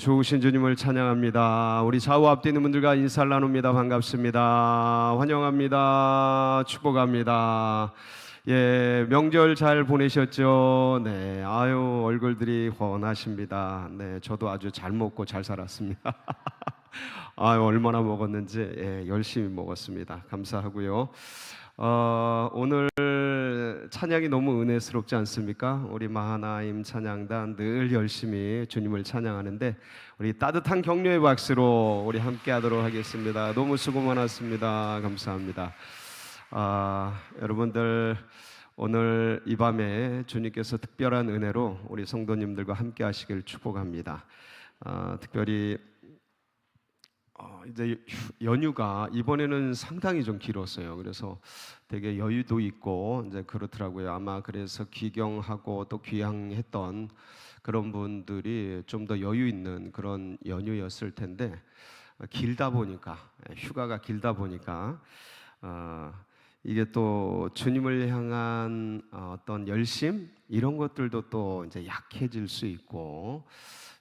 좋으신 주님을 찬양합니다. 우리 좌우 앞뒤 있는 분들과 인사를 나눕니다. 반갑습니다. 환영합니다. 축복합니다. 예, 명절 잘 보내셨죠? 네, 아유, 얼굴들이 훤하십니다. 네, 저도 아주 잘 먹고 잘 살았습니다. 아유, 얼마나 먹었는지, 예, 열심히 먹었습니다. 감사하고요. 오늘 찬양이 너무 은혜스럽지 않습니까? 우리 마하나임 찬양단 늘 열심히 주님을 찬양하는데 우리 따뜻한 격려의 박수로 우리 함께 하도록 하겠습니다. 너무 수고 많았습니다. 감사합니다. 여러분들 오늘 이 밤에 주님께서 특별한 은혜로 우리 성도님들과 함께 하시길 축복합니다. 특별히 이제 연휴가 이번에는 상당히 좀 길었어요. 그래서 되게 여유도 있고 이제 그렇더라고요. 아마 그래서 귀경하고 또 귀향했던 그런 분들이 좀 더 여유 있는 그런 연휴였을 텐데 길다 보니까 휴가가 길다 보니까 이게 또 주님을 향한 어떤 열심 이런 것들도 또 이제 약해질 수 있고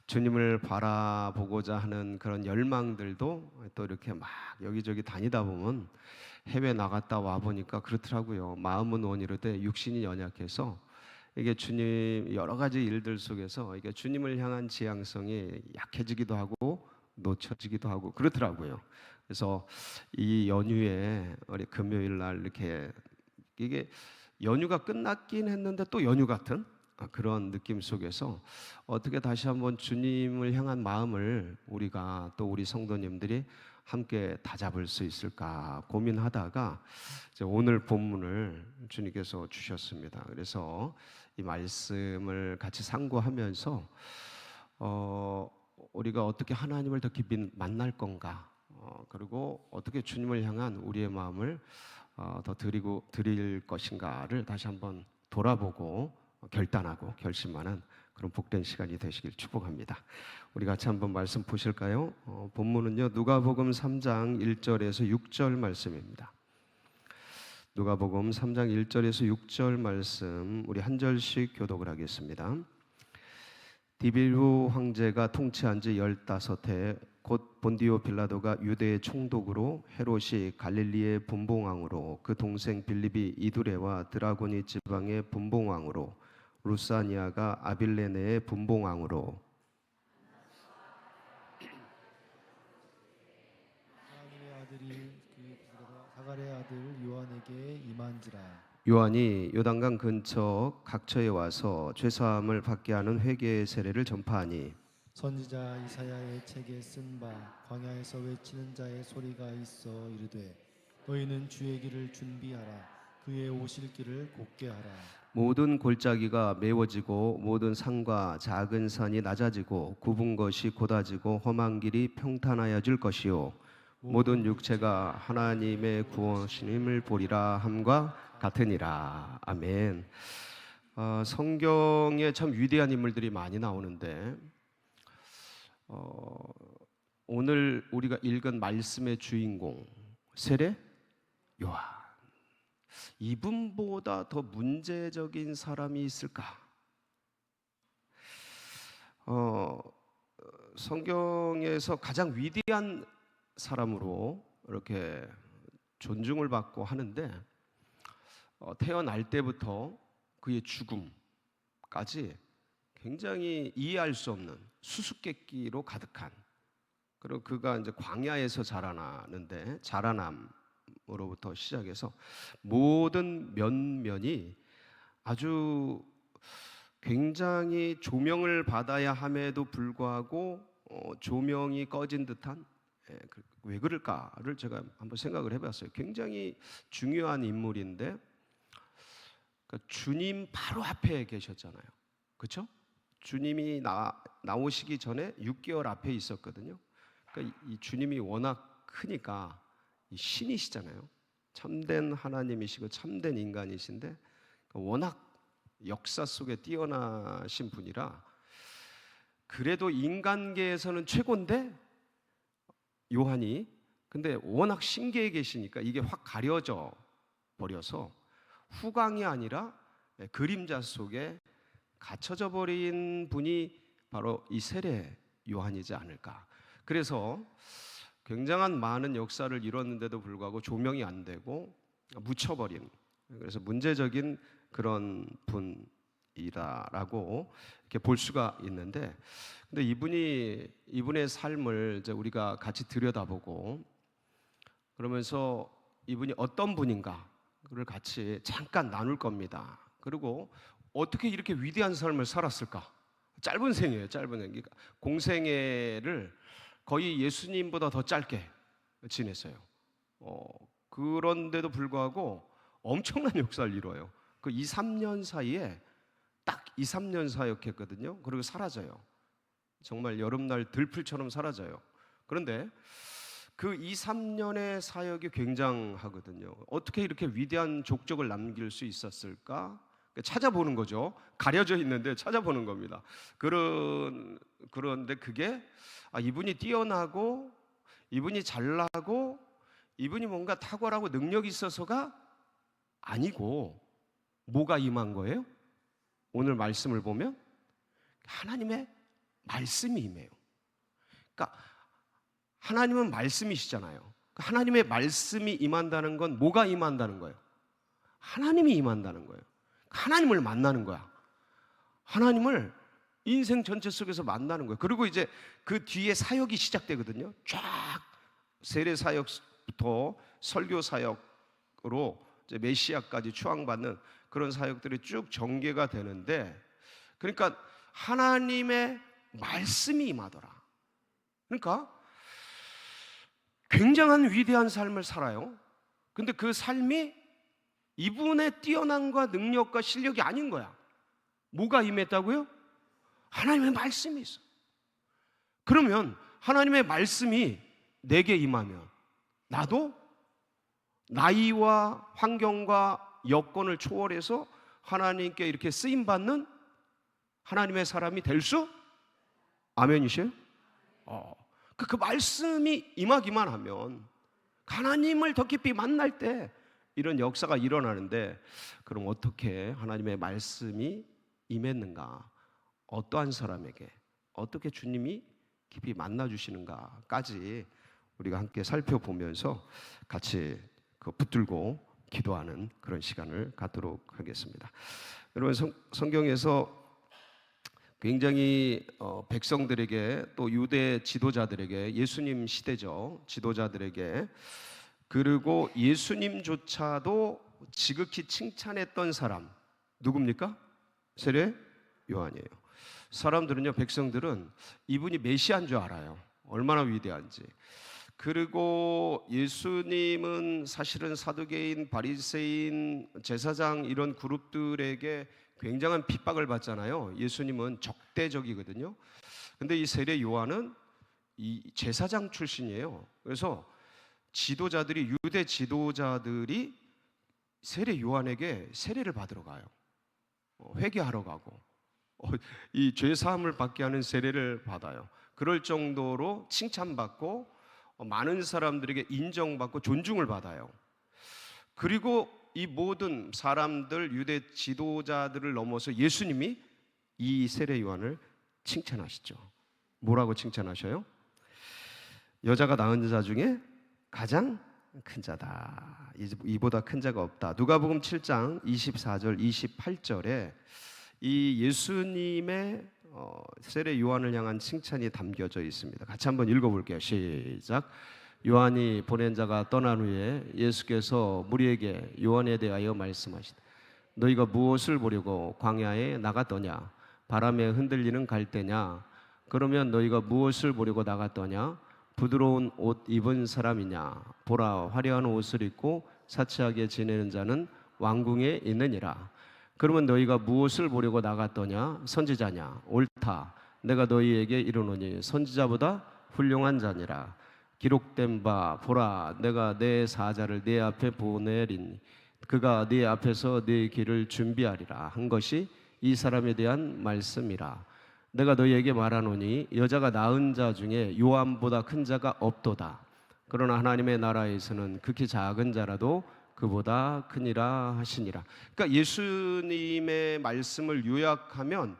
주님을 바라보고자 하는 그런 열망들도 또 이렇게 막 여기저기 다니다 보면 해외 나갔다 와 보니까 그렇더라고요. 마음은 원이로되 육신이 연약해서 이게 주님 여러 가지 일들 속에서 이게 주님을 향한 지향성이 약해지기도 하고 놓쳐지기도 하고 그렇더라고요. 그래서 이 연휴에 우리 금요일 날 이렇게 이게 연휴가 끝났긴 했는데 또 연휴 같은 그런 느낌 속에서 어떻게 다시 한번 주님을 향한 마음을 우리가 또 우리 성도님들이 함께 다잡을 수 있을까 고민하다가 이제 오늘 본문을 주님께서 주셨습니다. 그래서 이 말씀을 같이 상고하면서 우리가 어떻게 하나님을 더 깊이 만날 건가, 그리고 어떻게 주님을 향한 우리의 마음을 더 드릴 것인가를 다시 한번 돌아보고 결단하고 결심하는 그런 복된 시간이 되시길 축복합니다. 우리 같이 한번 말씀 보실까요? 본문은요 누가복음 3장 1절에서 6절 말씀입니다. 누가복음 3장 1절에서 6절 말씀 우리 한 절씩 교독을 하겠습니다. 디비루 황제가 통치한 지 15해 곧 본디오 빌라도가 유대의 총독으로 헤롯이 갈릴리의 분봉왕으로 그 동생 빌립이 이두레와 드라고니 지방의 분봉왕으로 루사니아가 아빌레네의 분봉왕으로 사가랴의 아들 요한에게 임한지라. 요한이 요단강 근처 각처에 와서 죄사함을 받게 하는 회개의 세례를 전파하니 선지자 이사야의 책에 쓴 바 광야에서 외치는 자의 소리가 있어 이르되 너희는 주의 길을 준비하라 그의 오실 길을 곧게 하라. 모든 골짜기가 메워지고 모든 산과 작은 산이 낮아지고 굽은 것이 곧아지고 험한 길이 평탄하여질 것이요 모든 육체가 하나님의 구원심을 보리라 함과 같으니라. 아멘. 성경에 참 위대한 인물들이 많이 나오는데 오늘 우리가 읽은 말씀의 주인공 세례 요한, 이분보다 더 문제적인 사람이 있을까? 성경에서 가장 위대한 사람으로 이렇게 존중을 받고 하는데 태어날 때부터 그의 죽음까지 굉장히 이해할 수 없는 수수께끼로 가득한, 그리고 그가 이제 광야에서 자라나는데 자라남으로부터 시작해서 모든 면면이 아주 굉장히 조명을 받아야 함에도 불구하고 조명이 꺼진 듯한, 왜 그럴까를 제가 한번 생각을 해봤어요. 굉장히 중요한 인물인데 그러니까 주님 바로 앞에 계셨잖아요. 그렇죠? 주님이 나오시기 전에 6개월 앞에 있었거든요. 그러니까 이 주님이 워낙 크니까 이 신이시잖아요. 참된 하나님이시고 참된 인간이신데 워낙 역사 속에 뛰어나신 분이라 그래도 인간계에서는 최고인데 요한이 근데 워낙 신계에 계시니까 이게 확 가려져 버려서 후광이 아니라 그림자 속에 갇혀져 버린 분이 바로 이 세례 요한이지 않을까. 그래서 굉장한 많은 역사를 이뤘는데도 불구하고 조명이 안 되고 묻혀버린, 그래서 문제적인 그런 분이라고 이렇게 볼 수가 있는데, 근데 이분의 삶을 이제 우리가 같이 들여다보고 그러면서 이분이 어떤 분인가를 같이 잠깐 나눌 겁니다. 그리고 어떻게 이렇게 위대한 삶을 살았을까? 짧은 생애예요, 짧은 생애. 그러니까 공생애를 거의 예수님보다 더 짧게 지냈어요. 그런데도 불구하고 엄청난 역사를 이뤄요. 그 2, 3년 사이에 딱 2, 3년 사역했거든요. 그리고 사라져요. 정말 여름날 들풀처럼 사라져요. 그런데 그 2, 3년의 사역이 굉장하거든요. 어떻게 이렇게 위대한 족적을 남길 수 있었을까? 찾아보는 거죠. 가려져 있는데 찾아보는 겁니다. 그런데 그게 이분이 뛰어나고 이분이 잘나고 이분이 뭔가 탁월하고 능력이 있어서가 아니고 뭐가 임한 거예요? 오늘 말씀을 보면 하나님의 말씀이 임해요. 그러니까 하나님은 말씀이시잖아요. 하나님의 말씀이 임한다는 건 뭐가 임한다는 거예요? 하나님이 임한다는 거예요. 하나님을 만나는 거야. 하나님을 인생 전체 속에서 만나는 거예요. 그리고 이제 그 뒤에 사역이 시작되거든요. 쫙 세례 사역부터 설교 사역으로 이제 메시아까지 추앙받는 그런 사역들이 쭉 전개가 되는데, 그러니까 하나님의 말씀이 임하더라. 그러니까 굉장한 위대한 삶을 살아요. 근데 그 삶이 이분의 뛰어남과 능력과 실력이 아닌 거야. 뭐가 임했다고요? 하나님의 말씀이 있어. 그러면 하나님의 말씀이 내게 임하면 나도 나이와 환경과 여건을 초월해서 하나님께 이렇게 쓰임받는 하나님의 사람이 될 수? 아멘이세요? 그 말씀이 임하기만 하면 하나님을 더 깊이 만날 때 이런 역사가 일어나는데, 그럼 어떻게 하나님의 말씀이 임했는가? 어떠한 사람에게 어떻게 주님이 깊이 만나주시는가까지 우리가 함께 살펴보면서 같이 붙들고 기도하는 그런 시간을 갖도록 하겠습니다. 여러분, 성경에서 굉장히 백성들에게 또 유대 지도자들에게, 예수님 시대죠, 지도자들에게, 그리고 예수님조차도 지극히 칭찬했던 사람 누굽니까? 세례 요한이에요. 사람들은요, 백성들은 이분이 메시아인 줄 알아요. 얼마나 위대한지. 그리고 예수님은 사실은 사두개인, 바리새인, 제사장 이런 그룹들에게 굉장한 핍박을 받잖아요. 예수님은 적대적이거든요. 근데 이 세례 요한은 이 제사장 출신이에요. 그래서 지도자들이, 유대 지도자들이 세례 요한에게 세례를 받으러 가요. 회개하러 가고 이 죄 사함을 받게 하는 세례를 받아요. 그럴 정도로 칭찬받고 많은 사람들에게 인정받고 존중을 받아요. 그리고 이 모든 사람들, 유대 지도자들을 넘어서 예수님이 이 세례 요한을 칭찬하시죠. 뭐라고 칭찬하셔요? 여자가 낳은 자 중에 가장 큰 자다. 이보다 큰 자가 없다. 누가복음 7장 24절 28절에 이 예수님의 세례 요한을 향한 칭찬이 담겨져 있습니다. 같이 한번 읽어볼게요. 시작. 요한이 보낸 자가 떠난 후에 예수께서 무리에게 요한에 대하여 말씀하시되, 너희가 무엇을 보려고 광야에 나갔더냐? 바람에 흔들리는 갈대냐? 그러면 너희가 무엇을 보려고 나갔더냐? 부드러운 옷 입은 사람이냐? 보라, 화려한 옷을 입고 사치하게 지내는 자는 왕궁에 있느니라. 그러면 너희가 무엇을 보려고 나갔더냐? 선지자냐? 옳다. 내가 너희에게 이르노니 선지자보다 훌륭한 자니라. 기록된 바 보라, 내가 내 사자를 네 앞에 보내리니 그가 네 앞에서 네 길을 준비하리라 한 것이 이 사람에 대한 말씀이라. 내가 너희에게 말하노니 여자가 낳은 자 중에 요한보다 큰 자가 없도다. 그러나 하나님의 나라에서는 극히 작은 자라도 그보다 크니라 하시니라. 그러니까 예수님의 말씀을 요약하면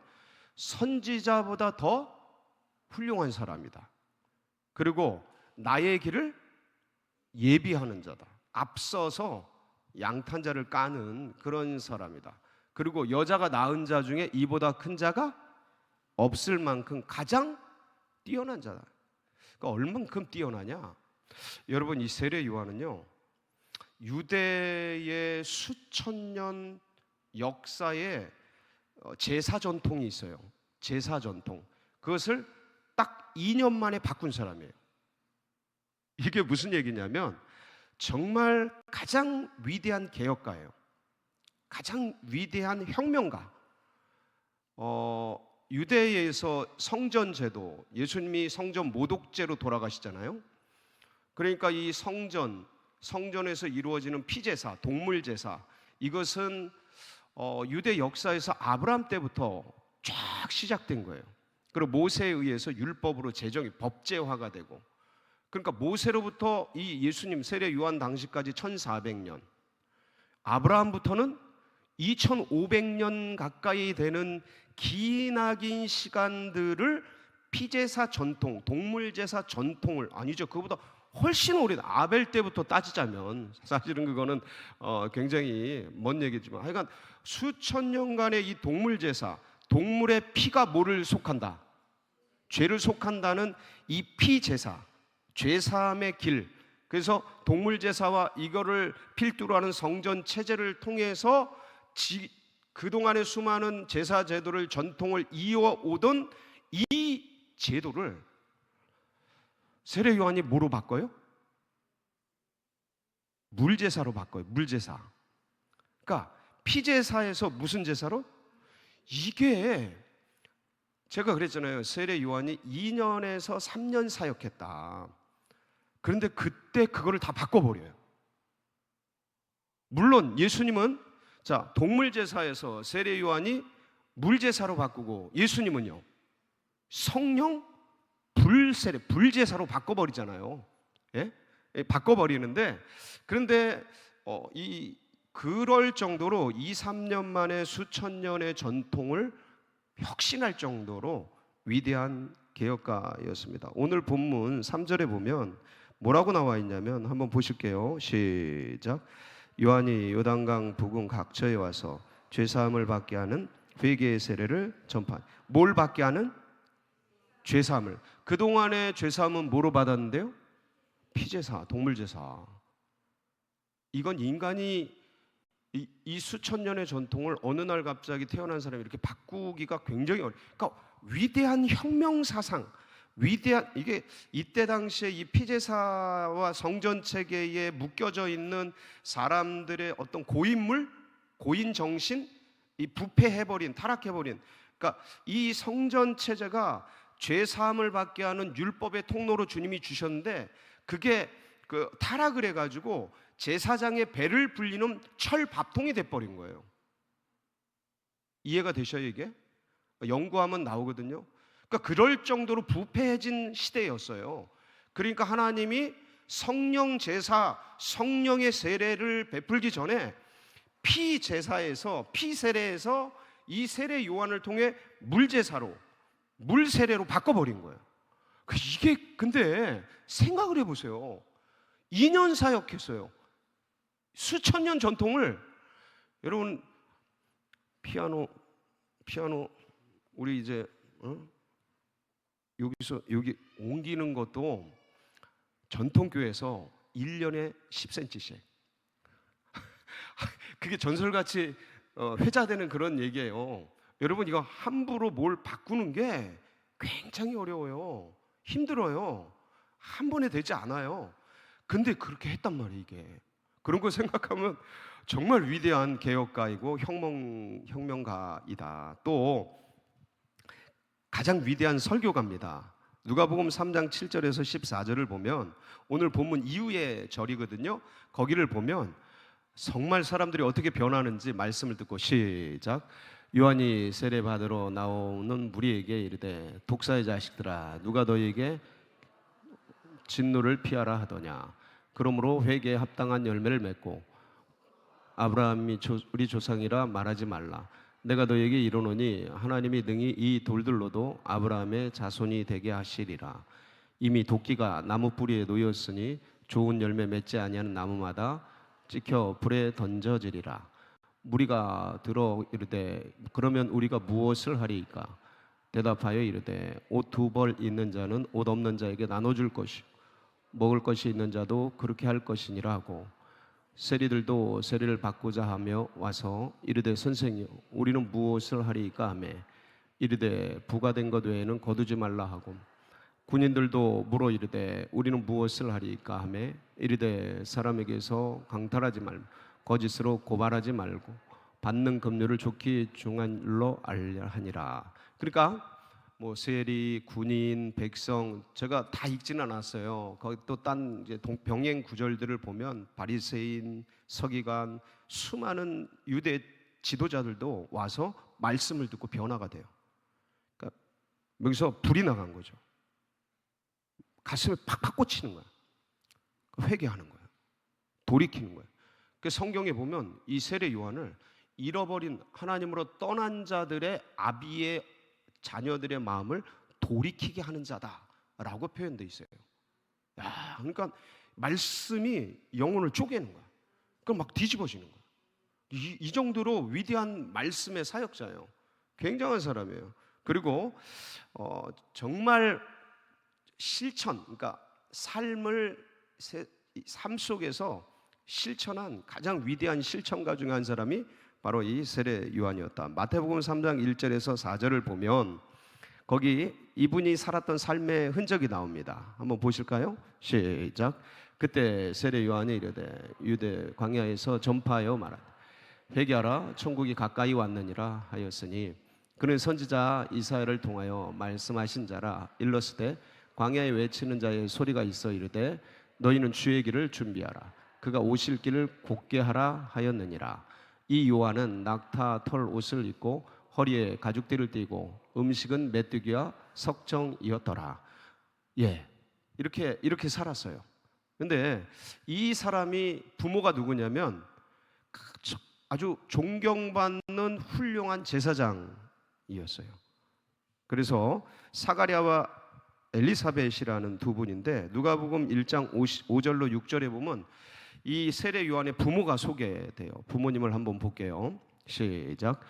선지자보다 더 훌륭한 사람이다. 그리고 나의 길을 예비하는 자다. 앞서서 양탄자를 까는 그런 사람이다. 그리고 여자가 낳은 자 중에 이보다 큰 자가 없을 만큼 가장 뛰어난 자다. 그러니까 얼만큼 뛰어나냐? 여러분, 이 세례 요한은요, 유대의 수천 년 역사에 제사 전통이 있어요. 제사 전통. 그것을 딱 2년 만에 바꾼 사람이에요. 이게 무슨 얘기냐면 정말 가장 위대한 개혁가예요. 가장 위대한 혁명가. 유대에서 성전 제도, 예수님이 성전 모독죄로 돌아가시잖아요. 그러니까 이 성전에서 이루어지는 피제사, 동물제사, 이것은 유대 역사에서 아브라함 때부터 쫙 시작된 거예요. 그리고 모세에 의해서 율법으로 제정이 법제화가 되고, 그러니까 모세로부터 이 예수님 세례 요한 당시까지 1400년, 아브라함부터는 2500년 가까이 되는 기나긴 시간들을 피제사 전통, 동물제사 전통을, 아니죠, 그보다 훨씬 오래된 아벨 때부터 따지자면 사실은 그거는 굉장히 먼 얘기지만, 하여간 수천 년간의 이 동물제사, 동물의 피가 뭐를 속한다? 죄를 속한다는 이 피제사, 죄사함의 길. 그래서 동물제사와 이거를 필두로 하는 성전 체제를 통해서 그동안의 수많은 제사 제도를, 전통을 이어오던 이 제도를 세례 요한이 뭐로 바꿔요? 물제사로 바꿔요. 물제사. 그러니까 피제사에서 무슨 제사로? 이게 제가 그랬잖아요. 세례 요한이 2년에서 3년 사역했다. 그런데 그때 그거를 다 바꿔버려요. 물론 예수님은 자, 동물제사에서 세례 요한이 물제사로 바꾸고, 예수님은요 성령 불세례, 불제사로 바꿔버리잖아요. 예? 바꿔버리는데, 그런데 그럴 정도로 2, 3년 만에 수천 년의 전통을 혁신할 정도로 위대한 개혁가였습니다. 오늘 본문 3절에 보면 뭐라고 나와 있냐면 한번 보실게요. 시작. 요한이 요단강 부근 각처에 와서 죄사함을 받게 하는 회개의 세례를 전파한. 뭘 받게 하는? 죄사함을. 그동안의 죄사함은 뭐로 받았는데요? 피제사, 동물제사. 이건 인간이 이 수천 년의 전통을 어느 날 갑자기 태어난 사람이 이렇게 바꾸기가 굉장히 어려워요. 그러니까 위대한 혁명 사상, 위대한, 이게 이때 당시에 이 피제사와 성전 체계에 묶여져 있는 사람들의 어떤 고인물, 고인 정신, 이 부패해버린, 타락해버린, 그러니까 이 성전 체제가 죄 사함을 받게 하는 율법의 통로로 주님이 주셨는데, 그게 타락을 해가지고 제사장의 배를 불리는 철 밥통이 돼버린 거예요. 이해가 되셔요 이게? 연구하면 나오거든요. 그러니까 그럴 정도로 부패해진 시대였어요. 그러니까 하나님이 성령 제사, 성령의 세례를 베풀기 전에 피제사에서, 피세례에서 이 세례 요한을 통해 물제사로, 물세례로 바꿔버린 거예요. 이게 근데 생각을 해보세요. 2년 사역했어요. 수천 년 전통을. 여러분, 피아노 우리 이제 여기서 여기 옮기는 것도 전통교회에서 1년에 10cm씩. 그게 전설같이 회자되는 그런 얘기예요. 여러분, 이거 함부로 뭘 바꾸는 게 굉장히 어려워요. 힘들어요. 한 번에 되지 않아요. 근데 그렇게 했단 말이에요. 이게 그런 거 생각하면 정말 위대한 개혁가이고 혁명가이다. 또 가장 위대한 설교가입니다. 누가복음 3장 7절에서 14절을 보면, 오늘 본문 이후의 절이거든요. 거기를 보면 정말 사람들이 어떻게 변하는지 말씀을 듣고, 시작. 요한이 세례 받으러 나오는 무리에게 이르되, 독사의 자식들아, 누가 너희에게 진노를 피하라 하더냐. 그러므로 회개에 합당한 열매를 맺고 아브라함이 우리 조상이라 말하지 말라. 내가 너에게 이르노니 하나님이 능히 이 돌들로도 아브라함의 자손이 되게 하시리라. 이미 도끼가 나무 뿌리에 놓였으니 좋은 열매 맺지 아니하는 나무마다 찍혀 불에 던져지리라. 무리가 들어 이르되 그러면 우리가 무엇을 하리이까? 대답하여 이르되 옷 두 벌 있는 자는 옷 없는 자에게 나눠줄 것이요 먹을 것이 있는 자도 그렇게 할 것이니라 하고, 세리들도 세리를 받고자 하며 와서 이르되 선생이여 우리는 무엇을 하리이까 하매 이르되 부과된 것 외에는 거두지 말라 하고, 군인들도 물어 이르되 우리는 무엇을 하리이까 하매 이르되 사람에게서 강탈하지 말고 거짓으로 고발하지 말고 받는 급료를 좋게 중한 일로 알려 하니라. 그러니까 뭐 세리, 군인, 백성 제가 다 읽지는 않았어요. 거기 또 딴 이제 병행 구절들을 보면 바리새인, 서기관, 수많은 유대 지도자들도 와서 말씀을 듣고 변화가 돼요. 그러니까 여기서 불이 나간 거죠. 가슴에 팍팍 꽂히는 거야. 회개하는 거야. 돌이키는 거야. 그 성경에 보면 이 세례 요한을 잃어버린 하나님으로 떠난 자들의 아비의 자녀들의 마음을 돌이키게 하는 자다라고 표현되어 있어요. 야, 그러니까 말씀이 영혼을 쪼개는 거야. 그럼 막 뒤집어지는 거야. 이 정도로 위대한 말씀의 사역자예요. 굉장한 사람이에요. 그리고 정말 실천, 그러니까 삶 속에서 실천한 가장 위대한 실천가 중에 한 사람이 바로 이 세례 요한이었다. 마태복음 3장 1절에서 4절을 보면 거기 이분이 살았던 삶의 흔적이 나옵니다. 한번 보실까요? 시작. 그때 세례 요한이 이르되 유대 광야에서 전파하여 말하되 회개하라 천국이 가까이 왔느니라 하였으니 그는 선지자 이사야를 통하여 말씀하신 자라. 일렀으되 광야에 외치는 자의 소리가 있어 이르되 너희는 주의 길을 준비하라. 그가 오실 길을 곧게 하라 하였느니라. 이 요한은 낙타 털 옷을 입고 허리에 가죽띠를 띠고 음식은 메뚜기와 석정이었더라. 예, 이렇게 살았어요. 근데 이 사람이 부모가 누구냐면 아주 존경받는 훌륭한 제사장이었어요. 그래서 사가랴와 엘리사벳이라는 두 분인데 누가복음 1장 5절로 6절에 보면 이 세례 요한의 부모가 소개돼요. 부모님을 한번 볼게요. 시작.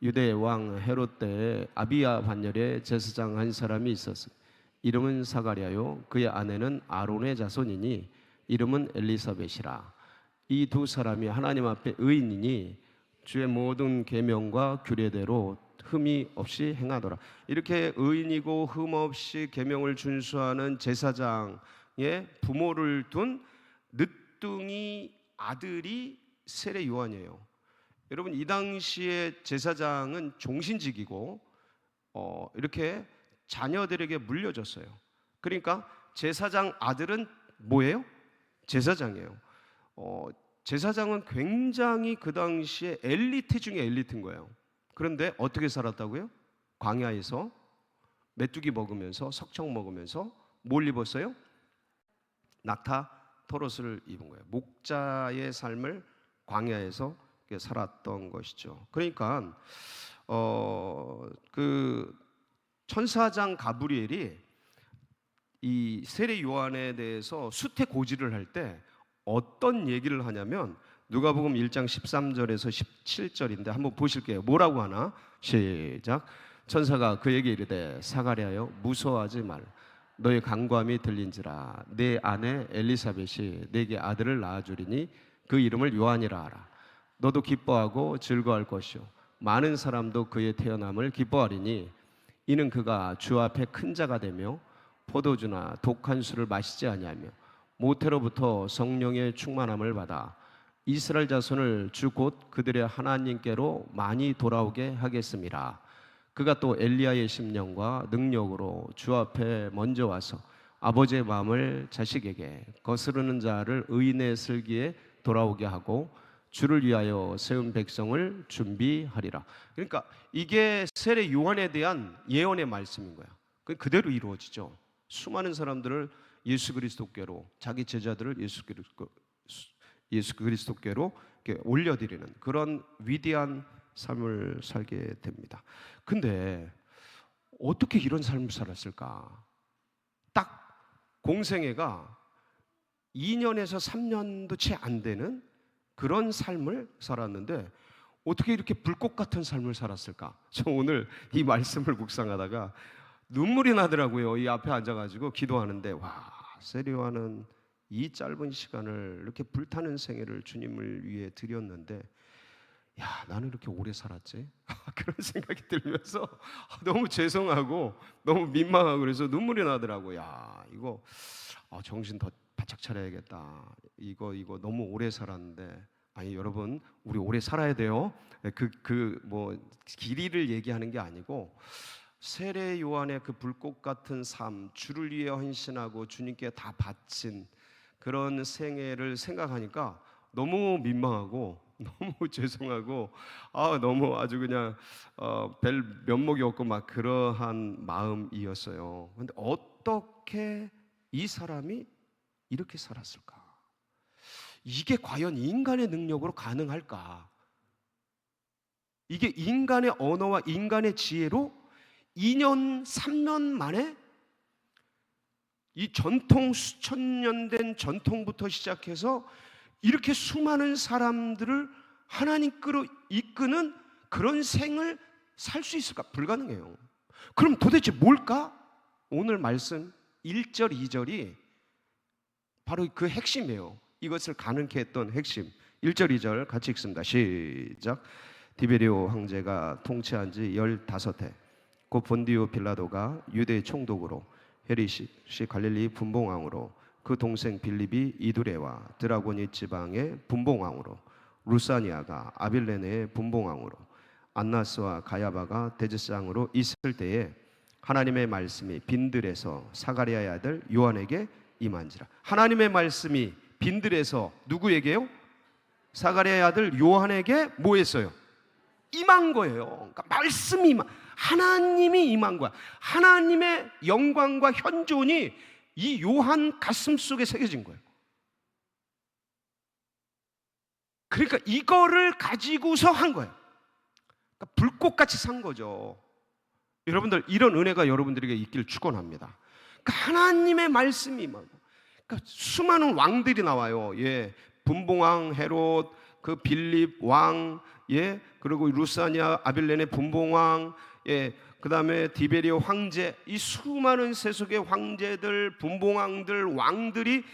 유대 왕 헤롯 때에 아비야 반열에 제사장 한 사람이 있었어. 이름은 사가랴요 그의 아내는 아론의 자손이니 이름은 엘리사벳이라. 이 두 사람이 하나님 앞에 의인이니 주의 모든 계명과 규례대로 흠이 없이 행하더라. 이렇게 의인이고 흠 없이 계명을 준수하는 제사장의 부모를 둔 늦둥이 아들이 세례 요한이에요. 여러분 이 당시에 제사장은 종신직이고 이렇게 자녀들에게 물려줬어요. 그러니까 제사장 아들은 뭐예요? 제사장이에요. 제사장은 굉장히 그 당시에 엘리트 중에 엘리트인 거예요. 그런데 어떻게 살았다고요? 광야에서 메뚜기 먹으면서 석청 먹으면서 뭘 입었어요? 낙타 털옷을 입은 거예요. 목자의 삶을 광야에서 살았던 것이죠. 그러니까 그 천사장 가브리엘이 이 세례 요한에 대해서 수태고지를 할 때 어떤 얘기를 하냐면 누가복음 1장 13절에서 17절인데 한번 보실게요. 뭐라고 하나? 시작. 천사가 그에게 이르되 사가랴여 무서워하지 말. 너의 간구함이 들린지라. 내 아내 엘리사벳이 네게 아들을 낳아주리니 그 이름을 요한이라 하라. 너도 기뻐하고 즐거워할 것이요 많은 사람도 그의 태어남을 기뻐하리니 이는 그가 주 앞에 큰 자가 되며 포도주나 독한 술을 마시지 아니하며 모태로부터 성령의 충만함을 받아 이스라엘 자손을 주 곧 그들의 하나님께로 많이 돌아오게 하겠습니다. 그가 또 엘리야의 심령과 능력으로 주 앞에 먼저 와서 아버지의 마음을 자식에게 거스르는 자를 의인의 슬기에 돌아오게 하고 주를 위하여 세운 백성을 준비하리라. 그러니까 이게 세례 요한에 대한 예언의 말씀인 거야. 그대로 이루어지죠. 수많은 사람들을 예수 그리스도께로, 자기 제자들을 예수 그리스도께로 이렇게 올려드리는 그런 위대한 삶을 살게 됩니다. 근데 어떻게 이런 삶을 살았을까? 딱 공생애가 2년에서 3년도 채 안 되는 그런 삶을 살았는데 어떻게 이렇게 불꽃 같은 삶을 살았을까? 저 오늘 이 말씀을 묵상하다가 눈물이 나더라고요. 이 앞에 앉아가지고 기도하는데, 와, 세례요한은 이 짧은 시간을 이렇게 불타는 생애를 주님을 위해 드렸는데, 야, 나는 이렇게 오래 살았지? 그런 생각이 들면서 너무 죄송하고 너무 민망하고 그래서 눈물이 나더라고요. 야, 이거 정신 더 바짝 차려야겠다. 이거 너무 오래 살았는데. 아니, 여러분, 우리 오래 살아야 돼요. 뭐 길이를 얘기하는 게 아니고, 세례 요한의 그 불꽃 같은 삶, 주를 위해 헌신하고 주님께 다 바친 그런 생애를 생각하니까 너무 민망하고 너무 죄송하고, 너무 아주 그냥 별 면목이 없고 막 그러한 마음이었어요. 근데 어떻게 이 사람이 이렇게 살았을까? 이게 과연 인간의 능력으로 가능할까? 이게 인간의 언어와 인간의 지혜로 2년, 3년 만에 이 전통, 수천 년 된 전통부터 시작해서 이렇게 수많은 사람들을 하나님께로 이끄는 그런 생을 살 수 있을까? 불가능해요. 그럼 도대체 뭘까? 오늘 말씀 1절, 2절이 바로 그 핵심이에요. 이것을 가능케 했던 핵심. 1절, 2절 같이 읽습니다. 시작. 디베리오 황제가 통치한 지 15해, 곧 본디오 빌라도가 유대 총독으로, 헤롯이 갈릴리 분봉왕으로, 그 동생 빌립이 이두레와 드라고니 지방의 분봉왕으로, 루사니아가 아빌레네의 분봉왕으로, 안나스와 가야바가 대제사장으로 있을 때에 하나님의 말씀이 빈들에서 사가랴의 아들 요한에게 임한지라. 하나님의 말씀이 빈들에서 누구에게요? 사가랴의 아들 요한에게 뭐 했어요? 임한 거예요. 그러니까 말씀이 하나님이 임한 거야. 하나님의 영광과 현존이 이 요한 가슴 속에 새겨진 거예요. 그러니까 이거를 가지고서 한 거예요. 그러니까 불꽃같이 산 거죠. 여러분들, 이런 은혜가 여러분들에게 있기를 축원합니다. 그러니까 하나님의 말씀이 임하고, 그러니까 수많은 왕들이 나와요. 예, 분봉왕 헤롯, 그 빌립 왕, 예, 그리고 루사니아 아빌레네 분봉왕, 예, 그 다음에 디베리오 황제, 이 수많은 세속의 황제들, 분봉왕들, 왕들이,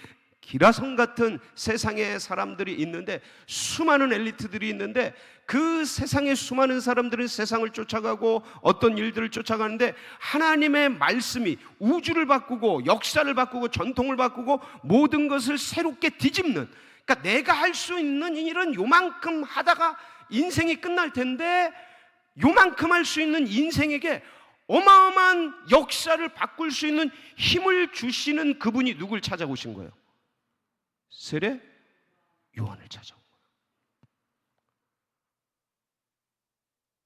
기라성 같은 세상의 사람들이 있는데, 수많은 엘리트들이 있는데, 그 세상의 수많은 사람들은 세상을 쫓아가고 어떤 일들을 쫓아가는데, 하나님의 말씀이 우주를 바꾸고 역사를 바꾸고 전통을 바꾸고 모든 것을 새롭게 뒤집는, 그러니까 내가 할 수 있는 일은 요만큼 하다가 인생이 끝날 텐데, 요만큼 할 수 있는 인생에게 어마어마한 역사를 바꿀 수 있는 힘을 주시는 그분이 누굴 찾아오신 거예요? 세례 요한을 찾아온 거예요.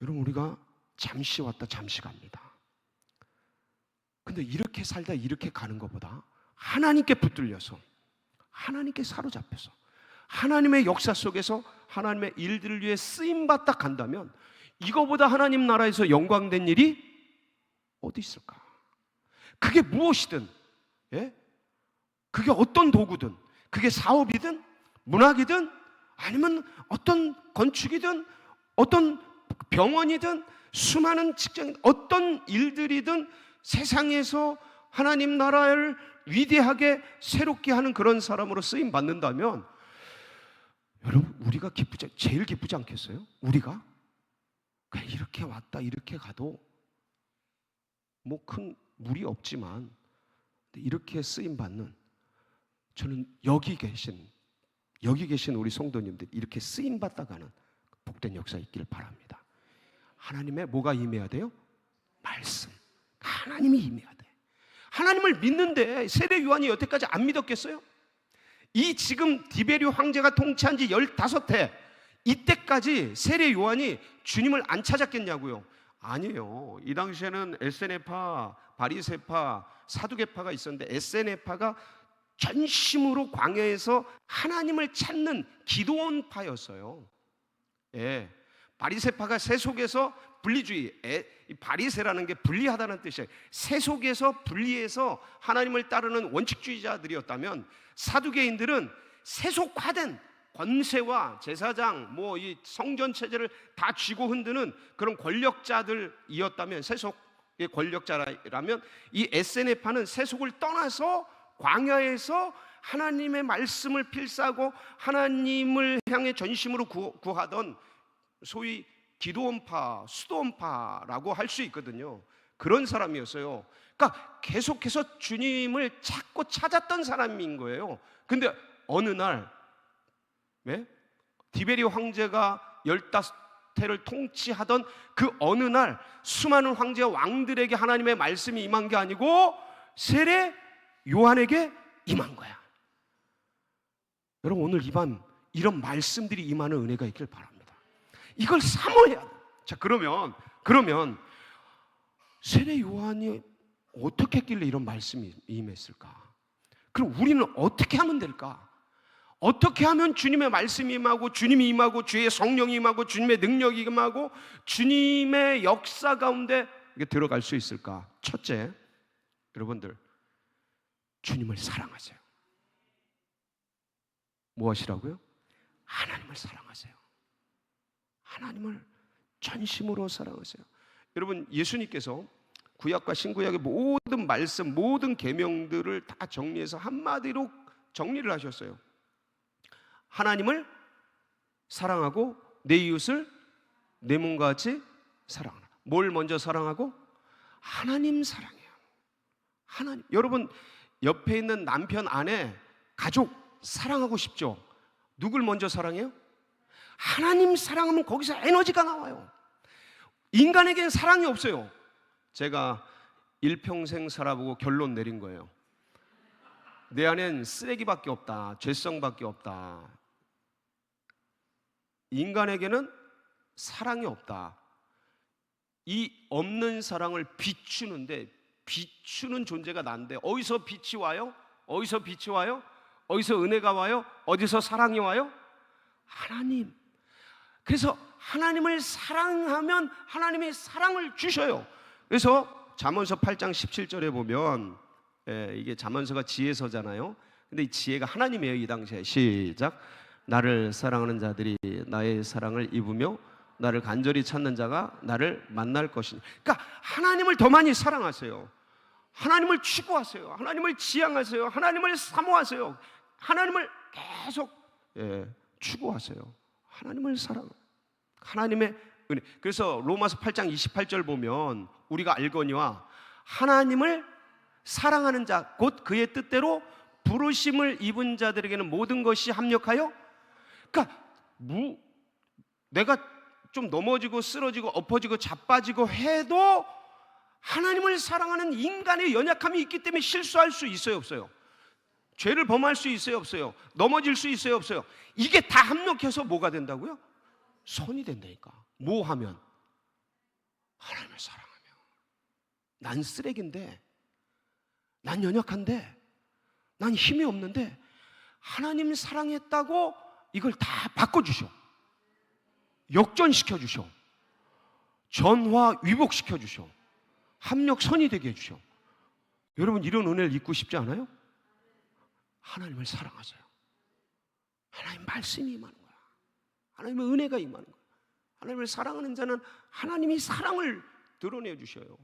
여러분, 우리가 잠시 왔다 잠시 갑니다. 근데 이렇게 살다 이렇게 가는 것보다 하나님께 붙들려서, 하나님께 사로잡혀서, 하나님의 역사 속에서 하나님의 일들을 위해 쓰임받다 간다면, 이거보다 하나님 나라에서 영광된 일이 어디 있을까? 그게 무엇이든, 예? 그게 어떤 도구든, 그게 사업이든 문학이든 아니면 어떤 건축이든 어떤 병원이든 수많은 직장, 어떤 일들이든 세상에서 하나님 나라를 위대하게 새롭게 하는 그런 사람으로 쓰임 받는다면, 여러분, 우리가 제일 기쁘지 않겠어요? 우리가 그냥 이렇게 왔다 이렇게 가도 뭐 큰 무리 없지만 이렇게 쓰임 받는, 저는 여기 계신 우리 성도님들 이렇게 쓰임 받다 가는 복된 역사 있기를 바랍니다. 하나님의 뭐가 임해야 돼요? 말씀. 하나님이 임해야 돼. 하나님을 믿는데 세례 요한이 여태까지 안 믿었겠어요? 이 지금 디베리오 황제가 통치한 지 15해, 이때까지 세례 요한이 주님을 안 찾았겠냐고요? 아니에요. 이 당시에는 에세네파, 바리새파, 사두개파가 있었는데, 에세네파가 전심으로 광야에서 하나님을 찾는 기도원파였어요. 예, 바리새파가 세속에서 분리주의, 이 바리새라는 게 분리하다는 뜻이에요. 세속에서 분리해서 하나님을 따르는 원칙주의자들이었다면, 사두개인들은 세속화된 권세와 제사장, 뭐 이 성전 체제를 다 쥐고 흔드는 그런 권력자들이었다면, 세속의 권력자라면, 이 에세네파는 세속을 떠나서 광야에서 하나님의 말씀을 필사하고 하나님을 향해 전심으로 구하던 소위 기도원파, 수도원파라고 할 수 있거든요. 그런 사람이었어요. 그러니까 계속해서 주님을 찾고 찾았던 사람인 거예요. 근데 어느 날 디베리오 황제가 15태를 통치하던 그 어느 날, 수많은 황제와 왕들에게 하나님의 말씀이 임한 게 아니고 세례 요한에게 임한 거야. 여러분, 오늘 이 밤 이런 말씀들이 임하는 은혜가 있길 바랍니다. 이걸 사모해야 돼. 자, 그러면 세례 요한이 어떻게 했길래 이런 말씀이 임했을까? 그럼 우리는 어떻게 하면 될까? 어떻게 하면 주님의 말씀이 임하고, 주님이 임하고, 주의 성령이 임하고, 주님의 능력이 임하고, 주님의 역사 가운데 들어갈 수 있을까? 첫째, 여러분들, 주님을 사랑하세요. 무엇이라고요? 하나님을 사랑하세요. 하나님을 전심으로 사랑하세요. 여러분, 예수님께서 구약과 신구약의 모든 말씀, 모든 계명들을 다 정리해서 한마디로 정리를 하셨어요. 하나님을 사랑하고 내 이웃을 내 몸과 같이 사랑하라. 뭘 먼저 사랑하고? 하나님 사랑해요. 하나님. 여러분, 옆에 있는 남편, 아내, 가족 사랑하고 싶죠? 누굴 먼저 사랑해요? 하나님 사랑하면 거기서 에너지가 나와요. 인간에겐 사랑이 없어요. 제가 일평생 살아보고 결론 내린 거예요. 내 안엔 쓰레기밖에 없다, 죄성밖에 없다. 인간에게는 사랑이 없다. 이 없는 사랑을 비추는데, 비추는 존재가 난데, 어디서 빛이 와요? 어디서 빛이 와요? 어디서 은혜가 와요? 어디서 사랑이 와요? 하나님. 그래서 하나님을 사랑하면 하나님이 사랑을 주셔요. 그래서 잠언서 8장 17절에 보면, 이게 잠언서가 지혜서잖아요. 근데 이 지혜가 하나님이에요. 이 당시에. 시작. 나를 사랑하는 자들이 나의 사랑을 입으며 나를 간절히 찾는 자가 나를 만날 것이니. 그러니까 하나님을 더 많이 사랑하세요. 하나님을 추구하세요. 하나님을 지향하세요. 하나님을 사모하세요. 하나님을 계속 추구하세요. 하나님을 사랑. 하나님의 은혜. 그래서 로마서 8장 28절 보면 우리가 알거니와 하나님을 사랑하는 자 곧 그의 뜻대로 부르심을 입은 자들에게는 모든 것이 합력하여. 그러니까 내가 좀 넘어지고 쓰러지고 엎어지고 자빠지고 해도 하나님을 사랑하는 인간의 연약함이 있기 때문에 실수할 수 있어요, 없어요? 죄를 범할 수 있어요, 없어요? 넘어질 수 있어요, 없어요? 이게 다 합력해서 뭐가 된다고요? 선이 된다니까. 뭐 하면? 하나님을 사랑하면. 난 쓰레기인데, 난 연약한데, 난 힘이 없는데 하나님 사랑했다고 이걸 다 바꿔주셔. 역전시켜 주셔. 전화 위복시켜 주셔. 합력선이 되게 해주셔. 여러분, 이런 은혜를 잊고 싶지 않아요? 하나님을 사랑하세요. 하나님 말씀이 임하는 거야. 하나님의 은혜가 임하는 거야. 하나님을 사랑하는 자는 하나님이 사랑을 드러내 주셔요.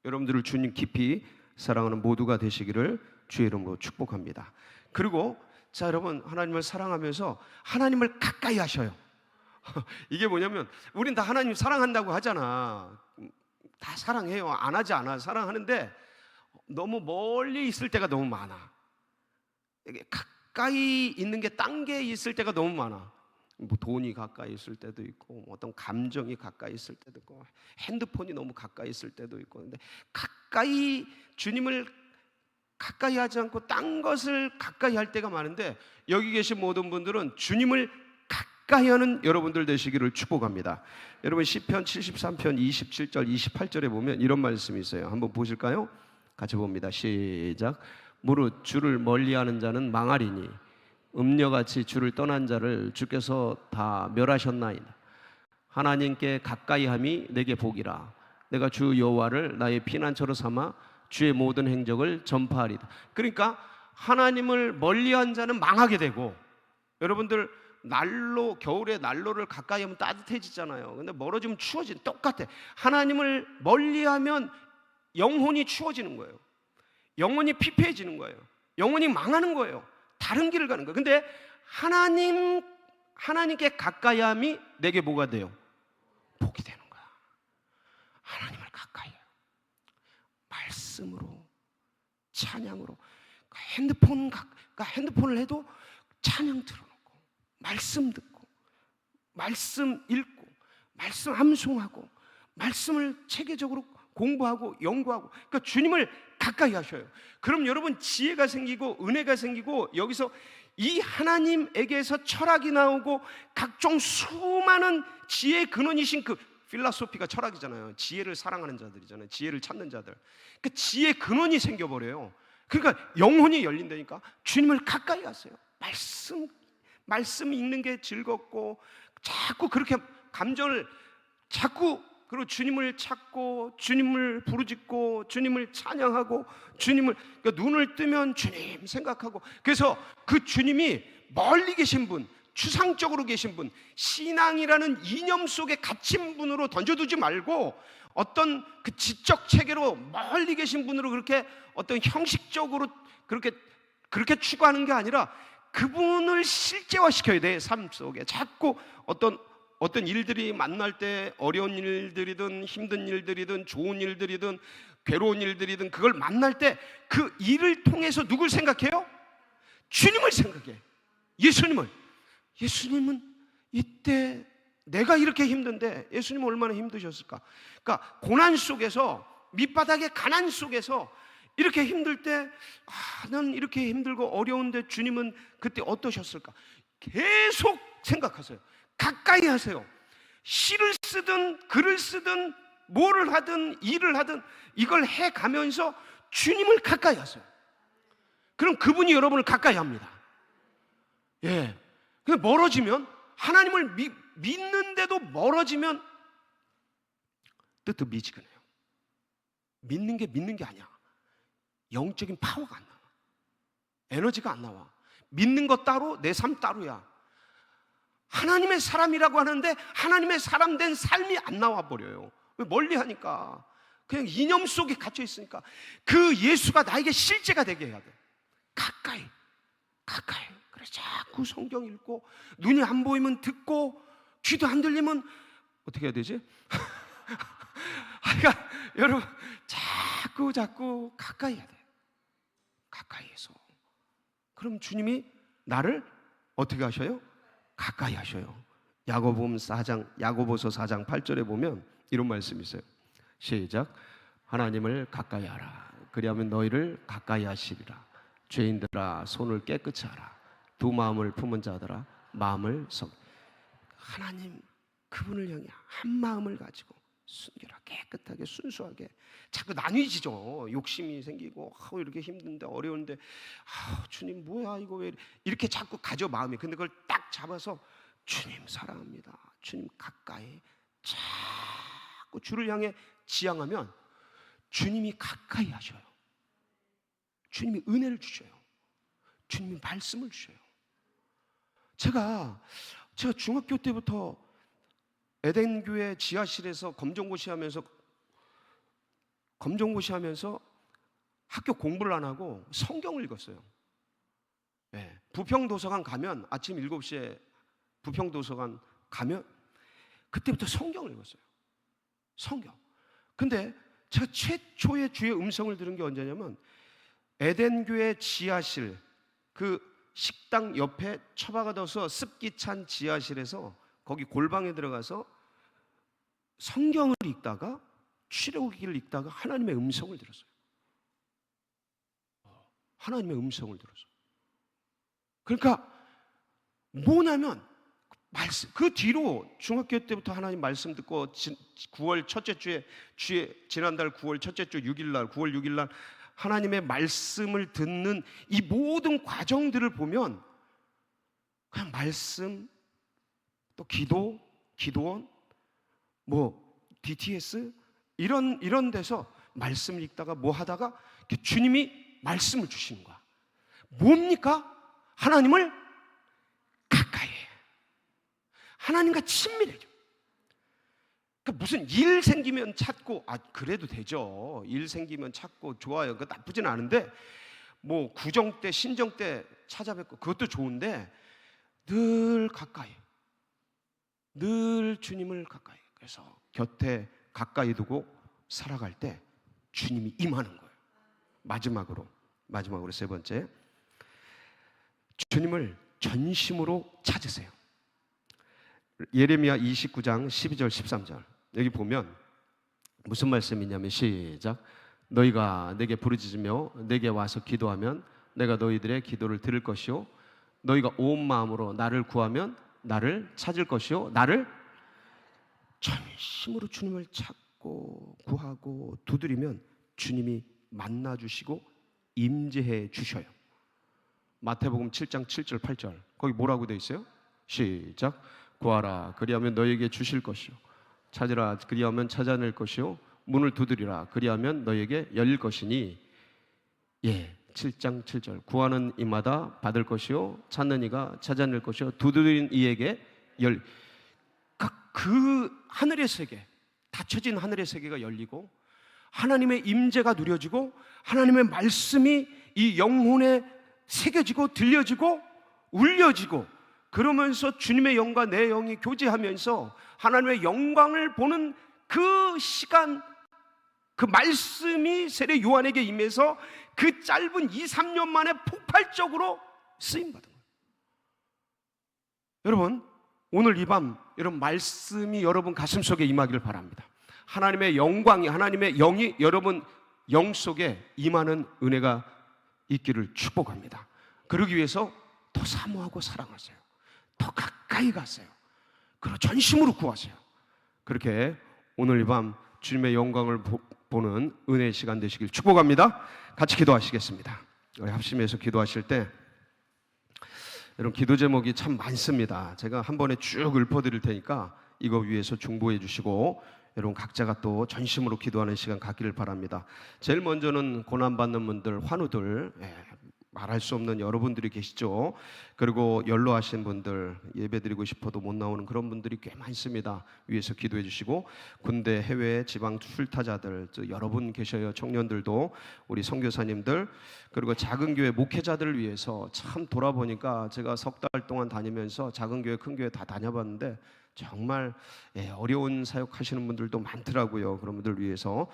여러분들을 주님 깊이 사랑하는 모두가 되시기를 주의 이름으로 축복합니다. 그리고 자, 여러분, 하나님을 사랑하면서 하나님을 가까이 하셔요. 이게 뭐냐면, 우린 다 하나님 사랑한다고 하잖아. 다 사랑해요. 안 하지 않아. 사랑하는데 너무 멀리 있을 때가 너무 많아. 이게 가까이 있는 게 딴 게 있을 때가 너무 많아. 뭐 돈이 가까이 있을 때도 있고, 뭐 어떤 감정이 가까이 있을 때도 있고, 핸드폰이 너무 가까이 있을 때도 있고. 근데 가까이, 주님을 가까이 하지 않고 딴 것을 가까이 할 때가 많은데, 여기 계신 모든 분들은 주님을 가까이 하는 여러분들 되시기를 축복합니다. 여러분, 시편 73편 27절 28절에 보면 이런 말씀이 있어요. 한번 보실까요? 같이 봅니다. 시작. 무릇 주를 멀리하는 자는 망하리니 음녀같이 주를 떠난 자를 주께서 다 멸하셨나이다. 하나님께 가까이함이 내게 복이라. 내가 주 여호와를 나의 피난처로 삼아 주의 모든 행적을 전파하리다. 그러니까 하나님을 멀리한 자는 망하게 되고, 여러분들 난로, 겨울에 난로를 가까이 하면 따뜻해지잖아요. 근데 멀어지면 추워지는, 똑같아. 하나님을 멀리하면 영혼이 추워지는 거예요. 영혼이 피폐해지는 거예요. 영혼이 망하는 거예요. 다른 길을 가는 거예요. 근데 하나님께 가까이함이 내게 뭐가 돼요? 복이 되는 거야. 하나님을 가까이 해요. 말씀으로, 찬양으로. 핸드폰을 해도 찬양 틀어놓고, 말씀 듣고, 말씀 읽고, 말씀 암송하고, 말씀을 체계적으로 공부하고 연구하고. 그러니까 주님을 가까이 하셔요. 그럼 여러분 지혜가 생기고 은혜가 생기고, 여기서 이 하나님에게서 철학이 나오고, 각종 수많은 지혜의 근원이신 그 필라소피가 철학이잖아요. 지혜를 사랑하는 자들이잖아요. 지혜를 찾는 자들. 그 지혜의 근원이 생겨버려요. 그러니까 영혼이 열린다니까. 주님을 가까이 하세요. 말씀 읽는 게 즐겁고, 자꾸 그렇게 감정을 자꾸, 그리고 주님을 찾고, 주님을 부르짖고, 주님을 찬양하고, 그러니까 눈을 뜨면 주님 생각하고. 그래서 그 주님이 멀리 계신 분, 추상적으로 계신 분, 신앙이라는 이념 속에 갇힌 분으로 던져두지 말고, 어떤 그 지적 체계로 멀리 계신 분으로 그렇게 어떤 형식적으로 그렇게 추구하는 게 아니라, 그분을 실제화시켜야 돼. 삶 속에 자꾸 어떤 일들이 만날 때, 어려운 일들이든 힘든 일들이든 좋은 일들이든 괴로운 일들이든, 그걸 만날 때 그 일을 통해서 누굴 생각해요? 주님을 생각해. 예수님은 이때 내가 이렇게 힘든데 예수님은 얼마나 힘드셨을까? 그러니까 고난 속에서, 밑바닥의 가난 속에서 이렇게 힘들 때, 난 이렇게 힘들고 어려운데 주님은 그때 어떠셨을까? 계속 생각하세요. 가까이 하세요. 시를 쓰든 글을 쓰든 뭐를 하든 일을 하든 이걸 해가면서 주님을 가까이 하세요. 그럼 그분이 여러분을 가까이 합니다. 예. 근데 멀어지면, 하나님을 믿는데도 멀어지면 뜨뜻미지근해요. 믿는 게 아니야. 영적인 파워가 안 나와. 에너지가 안 나와. 믿는 것 따로, 내 삶 따로야. 하나님의 사람이라고 하는데 하나님의 사람 된 삶이 안 나와 버려요. 왜? 멀리 하니까. 그냥 이념 속에 갇혀 있으니까. 그 예수가 나에게 실제가 되게 해야 돼. 가까이. 그래서 자꾸 성경 읽고, 눈이 안 보이면 듣고, 귀도 안 들리면 어떻게 해야 되지? 그러니까 여러분 자꾸 가까이 해야 돼. 가까이에서. 그럼 주님이 나를 어떻게 하셔요? 가까이 하셔요. 야고보서 4장 8절에 보면 이런 말씀이 있어요. 시작. 하나님을 가까이 하라. 그리하면 너희를 가까이 하시리라. 죄인들아 손을 깨끗이 하라. 두 마음을 품은 자들아 마음을 하나님, 그분을 향해 한 마음을 가지고 순결하게, 깨끗하게, 순수하게. 자꾸 나뉘지죠. 욕심이 생기고, 이렇게 힘든데, 어려운데, 주님 뭐야 이거 왜 이렇게 자꾸 가져 마음이. 근데 그걸 딱 잡아서 주님 사랑합니다, 주님 가까이, 자꾸 주를 향해 지향하면 주님이 가까이 하셔요. 주님이 은혜를 주셔요. 주님이 말씀을 주셔요. 제가 중학교 때부터 에덴교회 지하실에서 검정고시 하면서 학교 공부를 안 하고 성경을 읽었어요. 네. 부평도서관 가면, 아침 7시에 부평도서관 가면 그때부터 성경을 읽었어요. 성경. 근데 제가 최초의 주의 음성을 들은 게 언제냐면, 에덴교회 지하실, 그 식당 옆에 처박아 둬서 습기 찬 지하실에서, 거기 골방에 들어가서 성경을 읽다가, 출애굽기를 읽다가 하나님의 음성을 들었어요. 하나님의 음성을 들었어요. 그러니까 뭐냐면, 말씀. 그 뒤로 중학교 때부터 하나님 말씀 듣고 9월 첫째 주에 지난달 9월 첫째 주 9월 6일 날 하나님의 말씀을 듣는 이 모든 과정들을 보면, 그냥 말씀, 또 기도원, 뭐 DTS 이런 데서 말씀을 읽다가 뭐 하다가 주님이 말씀을 주시는 거야. 뭡니까? 하나님을 가까이 해. 하나님과 친밀해져. 그러니까 무슨 일 생기면 찾고, 그래도 되죠. 일 생기면 찾고 좋아요. 그 나쁘진 않은데 뭐 구정 때 신정 때 찾아뵙고 그것도 좋은데 늘 가까이, 늘 주님을 가까이. 그래서 곁에 가까이 두고 살아갈 때 주님이 임하는 거예요. 마지막으로 세 번째, 주님을 전심으로 찾으세요. 예레미야 29장 12절 13절 여기 보면 무슨 말씀이냐면 시작. 너희가 내게 부르짖으며 내게 와서 기도하면 내가 너희들의 기도를 들을 것이요 너희가 온 마음으로 나를 구하면 나를 찾을 것이요 나를 전심으로 주님을 찾고 구하고 두드리면 주님이 만나주시고 임재해 주셔요. 마태복음 7장 7절 8절 거기 뭐라고 되어 있어요? 시작. 구하라 그리하면 너희에게 주실 것이요 찾으라 그리하면 찾아낼 것이요 문을 두드리라 그리하면 너희에게 열릴 것이니 7장 7절 구하는 이마다 받을 것이요 찾는 이가 찾아낼 것이요 두드리는 이에게 그 하늘의 세계, 닫혀진 하늘의 세계가 열리고 하나님의 임재가 누려지고 하나님의 말씀이 이 영혼에 새겨지고 들려지고 울려지고 그러면서 주님의 영과 내 영이 교제하면서 하나님의 영광을 보는 그 시간, 그 말씀이 세례 요한에게 임해서 그 짧은 2-3년 만에 폭발적으로 쓰임받은 거예요. 여러분 오늘 이 밤 여러분 말씀이 여러분 가슴속에 임하기를 바랍니다. 하나님의 영광이, 하나님의 영이 여러분 영 속에 임하는 은혜가 있기를 축복합니다. 그러기 위해서 더 사모하고 사랑하세요. 더 가까이 가세요. 그리고 전심으로 구하세요. 그렇게 오늘 이 밤 주님의 영광을 보는 은혜의 시간 되시길 축복합니다. 같이 기도하시겠습니다. 우리 합심해서 기도하실 때 여러분 기도 제목이 참 많습니다. 제가 한 번에 쭉 읊어드릴 테니까 이거 위해서 중보해 주시고 여러분 각자가 또 전심으로 기도하는 시간 갖기를 바랍니다. 제일 먼저는 고난받는 분들, 환우들, 말할 수 없는 여러분들이 계시죠. 그리고 연로하신 분들, 예배드리고 싶어도 못 나오는 그런 분들이 꽤 많습니다. 위에서 기도해 주시고 군대, 해외, 지방 출타자들 여러분 계셔요. 청년들도 우리 선교사님들 그리고 작은 교회 목회자들을 위해서 참 돌아보니까 제가 석 달 동안 다니면서 작은 교회, 큰 교회 다 다녀봤는데 정말 어려운 사역하시는 분들도 많더라고요. 그런 분들 위해서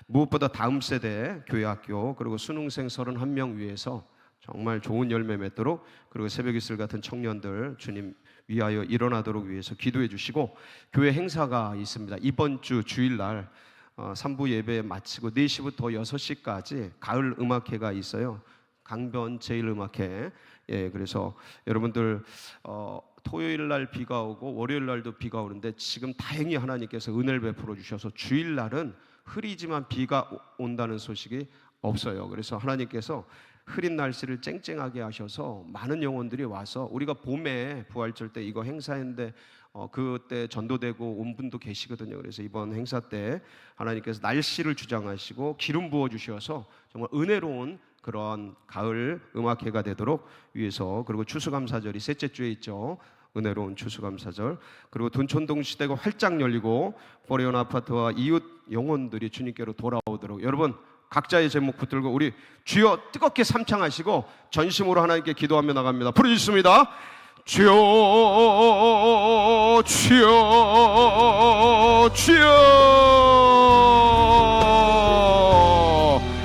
무엇보다 다음 세대 교회 학교 그리고 수능생 31명 위해서 정말 좋은 열매 맺도록 그리고 새벽 이슬 같은 청년들 주님 위하여 일어나도록 위해서 기도해 주시고 교회 행사가 있습니다. 이번 주 주일날 3부 예배 마치고 4시부터 6시까지 가을 음악회가 있어요. 강변 제일음악회. 그래서 여러분들 토요일 날 비가 오고 월요일 날도 비가 오는데 지금 다행히 하나님께서 은혜를 베풀어 주셔서 주일 날은 흐리지만 비가 온다는 소식이 없어요. 그래서 하나님께서 흐린 날씨를 쨍쨍하게 하셔서 많은 영혼들이 와서 우리가 봄에 부활절 때 이거 행사했는데 그때 전도되고 온 분도 계시거든요. 그래서 이번 행사 때 하나님께서 날씨를 주장하시고 기름 부어 주셔서 정말 은혜로운 그런 가을 음악회가 되도록 위해서 그리고 추수감사절이 셋째 주에 있죠. 은혜로운 추수감사절 그리고 둔촌동 시대가 활짝 열리고 포레온 아파트와 이웃 영혼들이 주님께로 돌아오도록 여러분 각자의 제목 붙들고 우리 주여 뜨겁게 삼창하시고 전심으로 하나님께 기도하며 나갑니다. 부르짖습니다. 주여 주여 주여